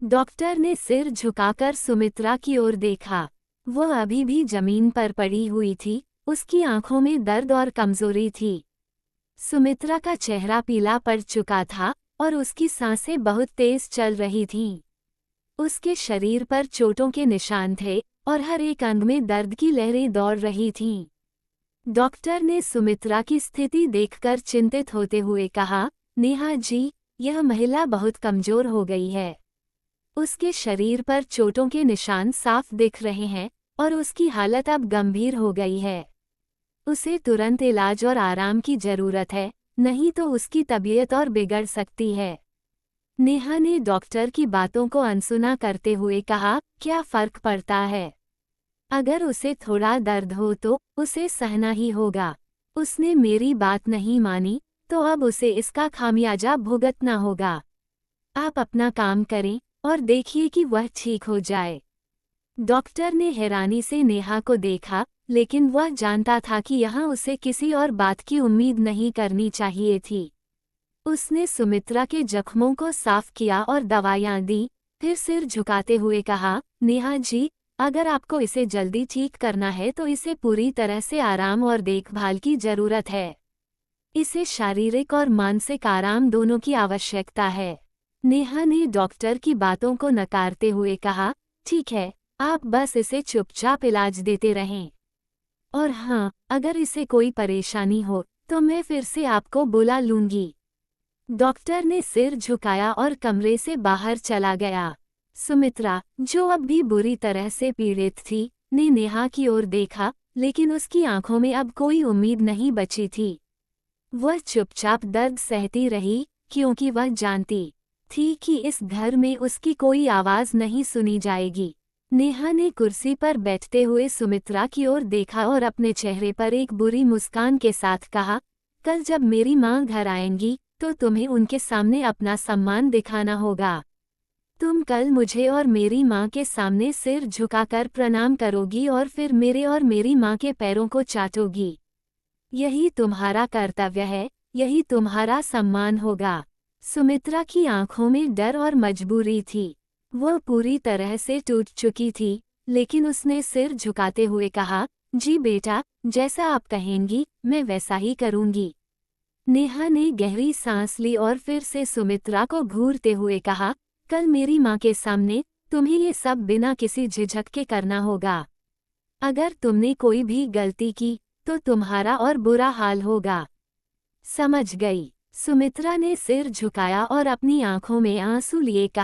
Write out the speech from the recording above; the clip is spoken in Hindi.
डॉक्टर ने सिर झुकाकर सुमित्रा की ओर देखा। वह अभी भी जमीन पर पड़ी हुई थी, उसकी आंखों में दर्द और कमजोरी थी। सुमित्रा का चेहरा पीला पड़ चुका था और उसकी सांसें बहुत तेज चल रही थीं। उसके शरीर पर चोटों के निशान थे और हर एक अंग में दर्द की लहरें दौड़ रही थीं। डॉक्टर ने सुमित्रा की स्थिति देखकर चिंतित होते हुए कहा, नेहा जी, यह महिला बहुत कमजोर हो गई है। उसके शरीर पर चोटों के निशान साफ दिख रहे हैं और उसकी हालत अब गंभीर हो गई है। उसे तुरंत इलाज और आराम की जरूरत है, नहीं तो उसकी तबीयत और बिगड़ सकती है। नेहा ने डॉक्टर की बातों को अनसुना करते हुए कहा, क्या फर्क पड़ता है? अगर उसे थोड़ा दर्द हो तो उसे सहना ही होगा। उसने मेरी बात नहीं मानी तो अब उसे इसका खामियाजा भुगतना होगा। आप अपना काम करें और देखिए कि वह ठीक हो जाए। डॉक्टर ने हैरानी से नेहा को देखा, लेकिन वह जानता था कि यहाँ उसे किसी और बात की उम्मीद नहीं करनी चाहिए थी। उसने सुमित्रा के जख्मों को साफ किया और दवाइयाँ दी, फिर सिर झुकाते हुए कहा, नेहा जी, अगर आपको इसे जल्दी ठीक करना है तो इसे पूरी तरह से आराम और देखभाल की जरूरत है। इसे शारीरिक और मानसिक आराम दोनों की आवश्यकता है। नेहा ने डॉक्टर की बातों को नकारते हुए कहा, ठीक है, आप बस इसे चुपचाप इलाज देते रहें। और हाँ, अगर इसे कोई परेशानी हो तो मैं फिर से आपको बुला लूंगी। डॉक्टर ने सिर झुकाया और कमरे से बाहर चला गया। सुमित्रा, जो अब भी बुरी तरह से पीड़ित थी, ने नेहा की ओर देखा, लेकिन उसकी आंखों में अब कोई उम्मीद नहीं बची थी। वह चुपचाप दर्द सहती रही, क्योंकि वह जानती थी कि इस घर में उसकी कोई आवाज नहीं सुनी जाएगी। नेहा ने कुर्सी पर बैठते हुए सुमित्रा की ओर देखा और अपने चेहरे पर एक बुरी मुस्कान के साथ कहा, कल जब मेरी माँ घर आएंगी तो तुम्हें उनके सामने अपना सम्मान दिखाना होगा। तुम कल मुझे और मेरी माँ के सामने सिर झुकाकर प्रणाम करोगी और फिर मेरे और मेरी माँ के पैरों को चाटोगी। यही तुम्हारा कर्तव्य है, यही तुम्हारा सम्मान होगा। सुमित्रा की आंखों में डर और मजबूरी थी। वह पूरी तरह से टूट चुकी थी, लेकिन उसने सिर झुकाते हुए कहा, जी बेटा, जैसा आप कहेंगी मैं वैसा ही करूंगी। नेहा ने गहरी सांस ली और फिर से सुमित्रा को घूरते हुए कहा, कल मेरी माँ के सामने तुम्हें ये सब बिना किसी झिझक के करना होगा। अगर तुमने कोई भी गलती की तो तुम्हारा और बुरा हाल होगा। समझ गई? सुमित्रा ने सिर झुकाया और अपनी आंखों में आंसू लिए कहा,